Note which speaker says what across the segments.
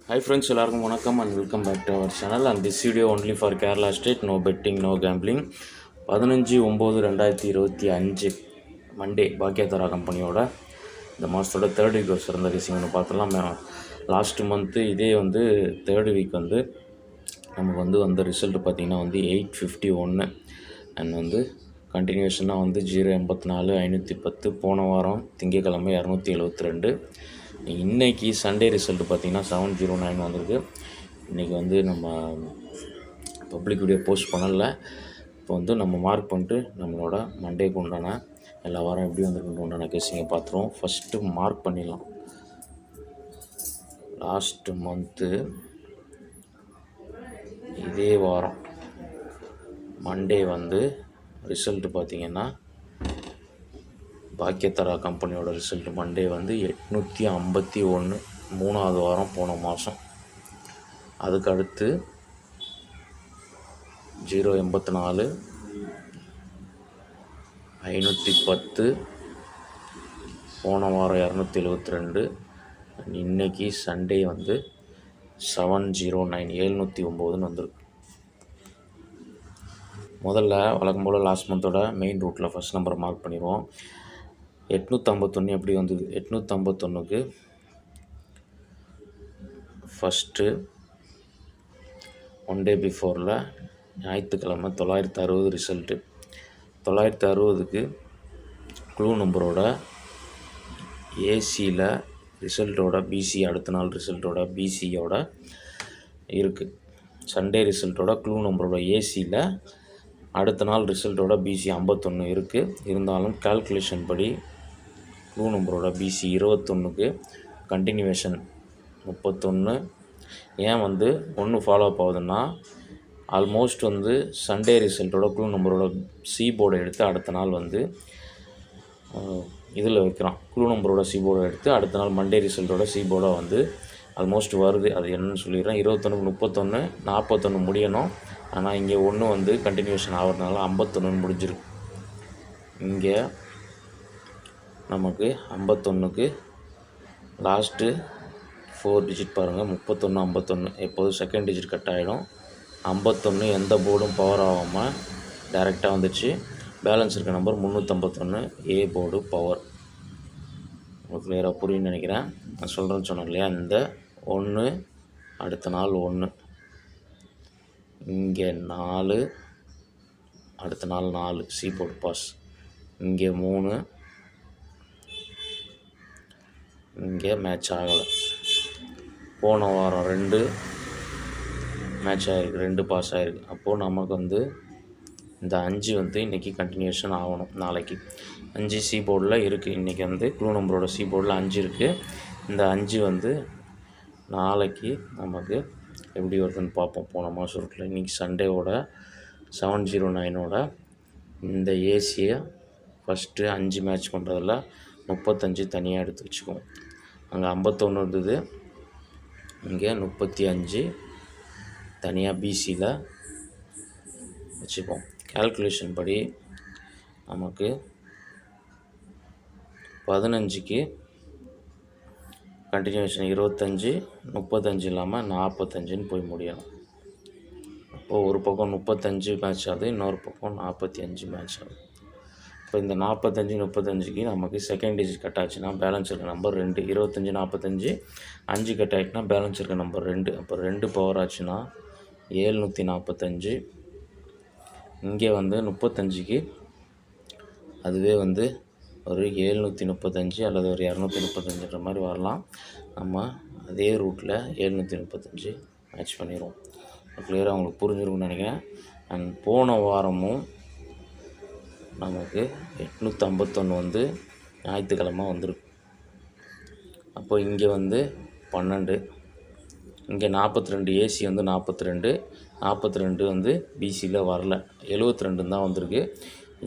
Speaker 1: Hi friends, எல்லாருக்கும் வணக்கம் and welcome back to our channel and this video only for Kerala state, no betting, no gambling. 15/9/2025 Monday பாக்கியதாரா கம்பெனியோட இந்த மாதத்தோட third week ஒரு சிறந்த racing ஒன்று பார்த்துலாம். லாஸ்ட் மந்த்து இதே தேர்ட் வீக் நமக்கு வந்த ரிசல்ட் பார்த்திங்கன்னா 851 அண்ட் கண்டினியூஷனாக 084 510 போன வாரம் திங்கக்கிழமை 272. இன்றைக்கி சண்டே ரிசல்ட் பார்த்திங்கன்னா 709 வந்திருக்கு. இன்றைக்கி நம்ம பப்ளிக் வீடியோ போஸ்ட் பண்ணலை. இப்போ நம்ம மார்க் பண்ணிட்டு நம்மளோட மண்டேக்கு உண்டான எல்லா வாரம் எப்படி வந்திருக்குன்னு உண்டான கேஸிங்க பார்த்துருவோம். ஃபஸ்ட்டு மார்க் பண்ணிடலாம். லாஸ்ட்டு மந்த்து இதே வாரம் மண்டே ரிசல்ட்டு பார்த்திங்கன்னா பாக்கியதாரா கம்பெனியோட ரிசல்ட் மண்டே 851 மூணாவது வாரம் போன மாதம். அதுக்கு அடுத்து 084 510 போன வாரம் 272. இன்றைக்கி சண்டே 709 709 வந்திருக்கு. முதல்ல வழக்கம் போல் லாஸ்ட் மந்தோட மெயின் ரூட்டில் ஃபஸ்ட் நம்பரை மார்க் பண்ணிடுவோம். 851 எப்படி வந்தது? 851க்கு ஃபஸ்ட்டு ஒன் டே பிஃபோரில் ஞாயிற்றுக்கிழமை 960 ரிசல்ட்டு. 960க்கு க்ளூ நம்பரோட ஏசியில் ரிசல்ட்டோட பிசி அடுத்த நாள் ரிசல்ட்டோட பிசியோட இருக்குது. சண்டே ரிசல்ட்டோட க்ளூ நம்பரோட ஏசியில் அடுத்த நாள் ரிசல்ட்டோட பிசி 51 இருக்குது. இருந்தாலும் கால்குலேஷன் படி க்ளூ நம்பரோட பிசி 21க்கு கண்டினியூவேஷன் 31. ஏன் 1 ஃபாலோ அப் ஆகுதுன்னா ஆல்மோஸ்ட் சண்டே ரிசல்ட்டோட க்ளூ நம்பரோட சி போர்டை எடுத்து அடுத்த நாள் இதில் வைக்கிறான். க்ளூ நம்பரோட சி போர்டை எடுத்து அடுத்த நாள் மண்டே ரிசல்ட்டோட சி போர்டை ஆல்மோஸ்ட் வருது. அது என்னன்னு சொல்லிடுறேன். 21க்கு 31 41 முடியணும். ஆனால் இங்கே 1 கண்டினியூஷன் ஆகிறதுனால 51 முடிஞ்சிருக்கு. இங்கே நமக்கு 51க்கு லாஸ்ட்டு 4 டிஜிட் பாருங்கள். 31 51 எப்போதும் செகண்ட் டிஜிட் கட் ஆகிடும். 51 எந்த போர்டும் பவர் ஆகாமல் டைரெக்டாக வந்துச்சு. பேலன்ஸ் இருக்க நம்பர் 351 ஏ போர்டு பவர். உங்களுக்கு கிளியராக புரியுன்னு நினைக்கிறேன். நான் சொல்கிறேன்னு சொன்னேன் இல்லையா, இந்த 1 அடுத்த நாள் 1 இங்கே 4 அடுத்த நாள் 4 சி போர்டு பாஸ். இங்கே 3 இங்கே மேட்ச் ஆகலை. போன வாரம் 2 மேட்ச் ஆகிருக்கு, 2 பாஸ் ஆகிருக்கு. அப்போது நமக்கு இந்த 5 இன்றைக்கி கண்டினியூஷன் ஆகணும். நாளைக்கு 5 சி போர்டில் இருக்குது. இன்றைக்கி க்ளூ நம்பரோட சி போர்டில் 5 இருக்குது. இந்த 5 நாளைக்கு நமக்கு எப்படி வருதுன்னு பார்ப்போம். போன மாதம் ரூட்டில் இன்றைக்கி சண்டேவோட 709ஓட இந்த ஏசியை ஃபஸ்ட்டு 5 மேட்ச் பண்ணுறதில் 35 தனியாக எடுத்து வச்சுக்குவோம். அங்கே 51 இருந்தது, இங்கே 35 தனியாக பிசியில் வச்சுப்போம். கால்குலேஷன் படி நமக்கு 15க்கு கண்டினியூஷன் 25 35 இல்லாமல் 45ன்னு போய் முடியணும். அப்போது ஒரு பக்கம் 35 மேட்ச் ஆகுது, இன்னொரு பக்கம் 45 மேட்ச் ஆகுது. இப்போ இந்த 45 35க்கு நமக்கு செகண்ட் டிஜிட் கட் ஆச்சுன்னா பேலன்ஸ் இருக்க நம்பர் 2. 25 45 5 கட் ஆகிட்டுனா பேலன்ஸ் இருக்க நம்பர் 2. அப்போ 2 பவர் ஆச்சுன்னா 745. இங்கே 35க்கு அதுவே ஒரு 735 அல்லது ஒரு 235 மாதிரி வரலாம். நம்ம அதே ரூட்டில் 735 மேட்ச் பண்ணிடுவோம். கிளியராக உங்களுக்கு புரிஞ்சிருக்குன்னு நினைக்கிறேன். அண்ட் போன வாரமும் நமக்கு 851 ஞாயிற்றுக்கிழமை வந்திருக்கு. அப்போ இங்கே 12 இங்கே 42 ஏசி 42 42 பிசியில் வரல, 72 தான் வந்திருக்கு.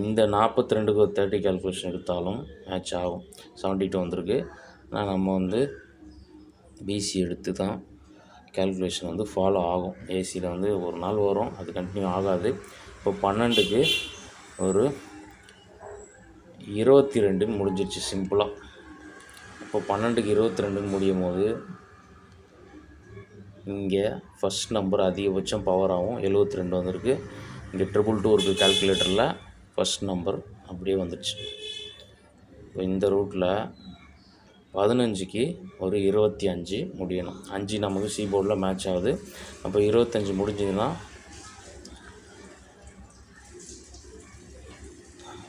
Speaker 1: இந்த 42க்கு ஒரு 30 கால்குலேஷன் எடுத்தாலும் மேட்ச் ஆகும். 72 வந்திருக்கு. ஆனால் நம்ம பிசி எடுத்து தான் கால்குலேஷன் ஃபாலோ ஆகும். ஏசியில் ஒரு நாள் வரும், அது கண்டினியூ ஆகாது. இப்போ 12க்கு ஒரு 22 முடிஞ்சிருச்சு சிம்பிளாக. இப்போ 12க்கு 22 முடியும் போது இங்கே ஃபஸ்ட் நம்பர் அதிகபட்சம் பவராகவும் 72 வந்திருக்கு. இங்கே 222 இருக்குது கால்குலேட்டரில். ஃபஸ்ட் நம்பர் அப்படியே வந்துடுச்சு. இப்போ இந்த ரூட்டில் 15க்கு ஒரு 25 முடியணும். 5 நமக்கு சி போர்டில் மேட்ச் ஆகுது. அப்போ 25 முடிஞ்சதுன்னா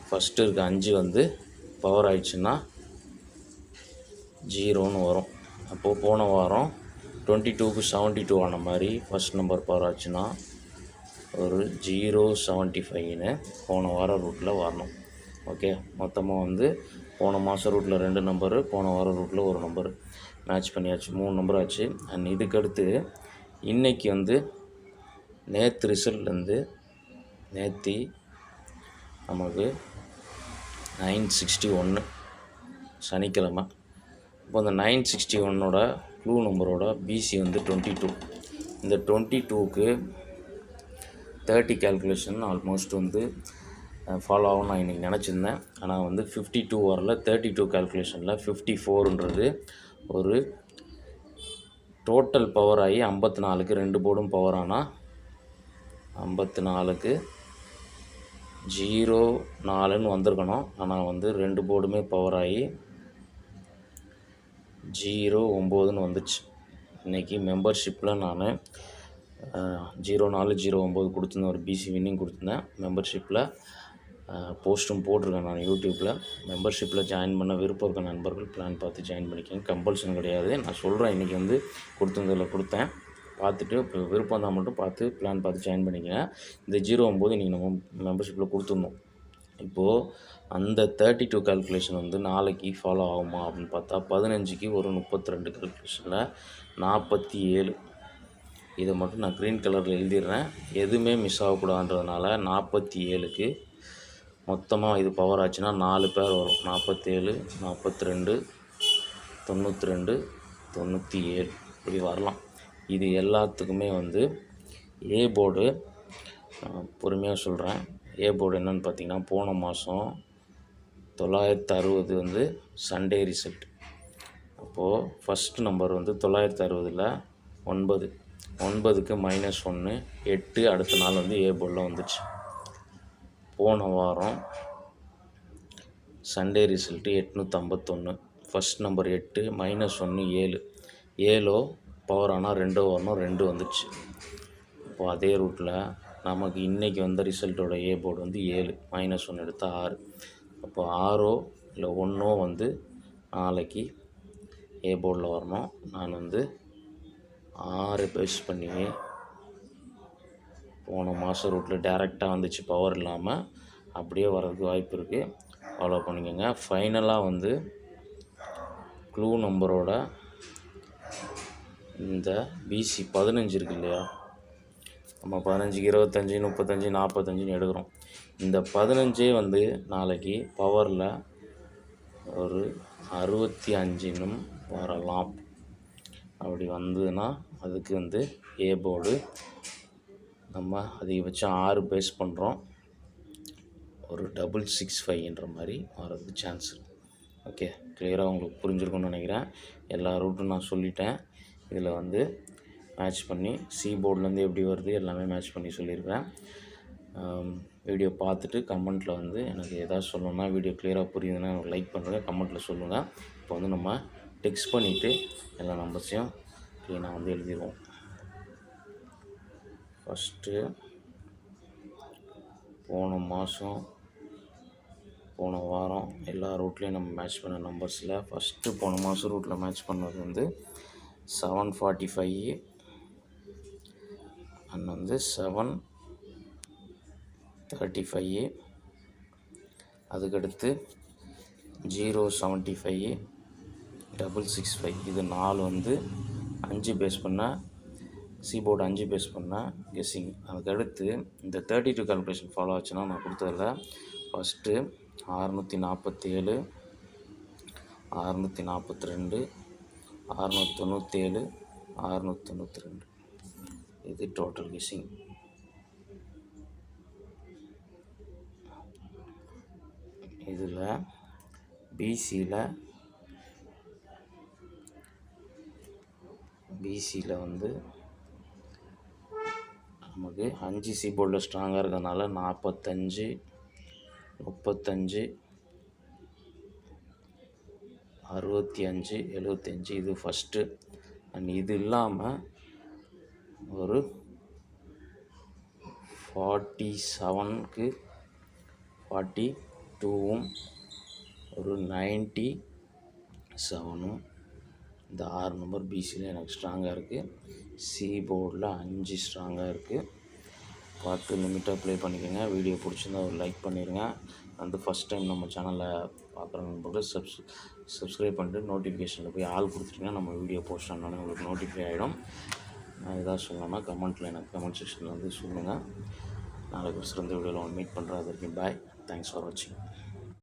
Speaker 1: ஃபஸ்ட்டு இருக்க 5 வந்து பவர் ஆயிடுச்சுன்னா 0ன்னு வரும். அப்போது போன வாரம் 22க்கு 72 ஆன மாதிரி ஃபஸ்ட் நம்பர் பவர் ஆச்சுன்னா ஒரு 075ன்னு போன வாரம் ரூட்டில் வரணும். ஓகே, மொத்தமாக வந்து போன மாதம் ரூட்டில் 2 நம்பரு, போன வாரம் ரூட்டில் 1 நம்பரு மேட்ச் பண்ணியாச்சு. 3 நம்பர் ஆச்சு. அண்ட் இதுக்கடுத்து இன்றைக்கி வந்து நேற்று ரிசல்ட்லேருந்து நேற்று நமக்கு 961 சனிக்கிழமை. இப்போ அந்த 961ஓட க்ளூ நம்பரோட பிசி வந்து 22. இந்த 22க்கு 30 கேல்குலேஷன் ஆல்மோஸ்ட் வந்து ஃபாலோ ஆகும் நான் இன்றைக்கி நினச்சிருந்தேன். ஆனால் வந்து 52 வரல. 32 கேல்குலேஷனில் 54ன்றது ஒரு டோட்டல் பவர் ஆகி 54க்கு 2 போர்டும் பவர் ஆனால் 54க்கு 04ன்னு வந்திருக்கணும். ஆனால் வந்து 2 போர்டுமே பவர் ஆகி 09ன்னு வந்துச்சு. இன்றைக்கி மெம்பர்ஷிப்பில் நான் 0409 கொடுத்துருந்தேன். ஒரு பிசி வின்னிங் கொடுத்துருந்தேன். மெம்பர்ஷிப்பில் போஸ்ட்டும் போட்டிருக்கேன் நான் யூடியூப்பில். மெம்பர்ஷிப்பில் ஜாயின் பண்ண விருப்பம் இருக்க நண்பர்கள் பிளான் பார்த்து ஜாயின் பண்ணிக்கோங்க. கம்பல்சன் கிடையாது. நான் சொல்கிறேன், இன்றைக்கி வந்து கொடுத்துருந்ததில் கொடுத்தேன். பார்த்துட்டு இப்போ விருப்பம் தான் மட்டும் பார்த்து பிளான் பார்த்து ஜாயின் பண்ணிக்கங்க. இந்த 09 இன்றைக்கி நம்ம மெம்பர்ஷிப்பில் கொடுத்துருந்தோம். இப்போது அந்த 32 கால்குலேஷன் வந்து நாளைக்கு ஃபாலோ ஆகுமா அப்படின்னு பார்த்தா 15க்கு ஒரு 32 கால்குலேஷனில் 47. இதை மட்டும் நான் க்ரீன் கலரில் எழுதிடுறேன், எதுவுமே மிஸ் ஆகக்கூடாதுன்றதுனால 47க்கு மொத்தமாக இது பவர் ஆச்சுன்னா 4 பேர் வரும். 47, 42, 92, 97 இப்படி வரலாம். இது எல்லாத்துக்குமே வந்து ஏ போர்டு, பொறுமையாக சொல்கிறேன், ஏ போர்டு என்னென்னு பார்த்தீங்கன்னா போன மாதம் 960 வந்து சண்டே ரிசல்ட். அப்போது ஃபஸ்ட்டு நம்பர் வந்து 960ல் 9, 9க்கு -1 8, அடுத்த நாள் வந்து ஏ போர்டில் வந்துச்சு. போன வாரம் Sunday result 851, first number 8 -1 7, 7 power ஆனால் 2 வரணும், 2 வந்துச்சு. இப்போது அதே ரூட்டில் நமக்கு இன்றைக்கி வந்த ரிசல்ட்டோட ஏ போர்டு வந்து 7, -1 எடுத்தால் 6. அப்போ 6 இல்லை 1 வந்து நாளைக்கு ஏ போர்டில் வரணும். நான் வந்து 6 பேஸ் பண்ணி போன மாதம் ரூட்டில் டேரெக்டாக வந்துச்சு, பவர் இல்லாமல். அப்படியே வர்றதுக்கு வாய்ப்பு இருக்குது, ஃபாலோ பண்ணிக்கோங்க. ஃபைனலாக வந்து க்ளூ நம்பரோட இந்த பிசி 15 இருக்குது இல்லையா, நம்ம 15க்கு 25, 35, 45ன்னு எடுக்கிறோம். இந்த 15 வந்து நாளைக்கு பவரில் ஒரு 65ன்னும் வரலாம். அப்படி வந்ததுன்னா அதுக்கு வந்து ஏ போர்டு நம்ம அதிகபட்சம் 6 பேஸ் பண்ணுறோம், ஒரு 665ன்ற மாதிரி வரதுக்கு சான்ஸ் இருக்குது. ஓகே, கிளியராக உங்களுக்கு புரிஞ்சிருக்கும்னு நினைக்கிறேன். எல்லா ரூட்டும் நான் சொல்லிட்டேன். இதில் வந்து மேட்ச் பண்ணி சி போர்ட்லேருந்து எப்படி வருது எல்லாமே மேட்ச் பண்ணி சொல்லியிருக்கேன். வீடியோ பார்த்துட்டு கமெண்ட்டில் வந்து எனக்கு எதாவது சொல்லணுன்னா, வீடியோ கிளியராக புரியுதுன்னா எனக்கு லைக் பண்ணுங்கள், கமெண்ட்டில் சொல்லுங்கள். இப்போ வந்து நம்ம டெக்ஸ்ட் பண்ணிவிட்டு எல்லா நம்பர்ஸையும் க்ளீனாக வந்து எழுதிடுவோம். ஃபஸ்ட்டு போன வாரம் எல்லா ரூட்லேயும் நம்ம மேட்ச் பண்ண நம்பர்ஸில் ஃபஸ்ட்டு போன மாதம் ரூட்டில் மேட்ச் பண்ணது வந்து 745 அண்ட் வந்து 735, அதுக்கடுத்து 075, 665. இது 4 வந்து 5 பேஸ் பண்ணால் சி போர்டு 5 பேஸ் பண்ணால் கெஸ்ஸிங். அதுக்கடுத்து இந்த 32 கால்குலேஷன் ஃபாலோ ஆச்சுன்னா நான் கொடுத்ததில் ஃபஸ்ட்டு 647, 642, 697, 692 இது டோட்டல் கெஸ்ஸிங். இதில் பிசியில் வந்து நமக்கு 5 சி போர்டில் ஸ்ட்ராங்காக இருக்கிறதுனால 45, 35, 65, 75 இது ஃபஸ்ட்டு. அண்ட் இது இல்லாமல் ஒரு 47க்கு 42வும் ஒரு 97ம் இந்த 6 நம்பர் பிசியில் எனக்கு ஸ்ட்ராங்காக இருக்குது. சி போர்டில் 5 ஸ்ட்ராங்காக இருக்குது. பார்த்து லிமிட்டாக ப்ளே பண்ணிக்கோங்க. வீடியோ பிடிச்சிருந்தா ஒரு லைக் பண்ணிடுங்க. வந்து ஃபஸ்ட் டைம் நம்ம சேனலில் பார்க்குற நண்பர்கள் சப்ஸ்கிரைப் பண்ணிட்டு நோட்டிஃபிகேஷனில் போய் ஆள் கொடுத்துட்டிங்கன்னா நம்ம வீடியோ போஸ்ட் ஆனோடனே உங்களுக்கு நோட்டிஃபை ஆகிடும். நான் எதாவது சொல்லலாம்னா கமெண்ட்டில் எனக்கு கமெண்ட் செக்ஷனில் வந்து சொல்லுங்கள். நாளைக்கு ஒரு சிறந்த வீடியோவில் மீட் பண்ணுறேன். அது வரைக்கும் பாய். தேங்க்ஸ் ஃபார் வாட்சிங்.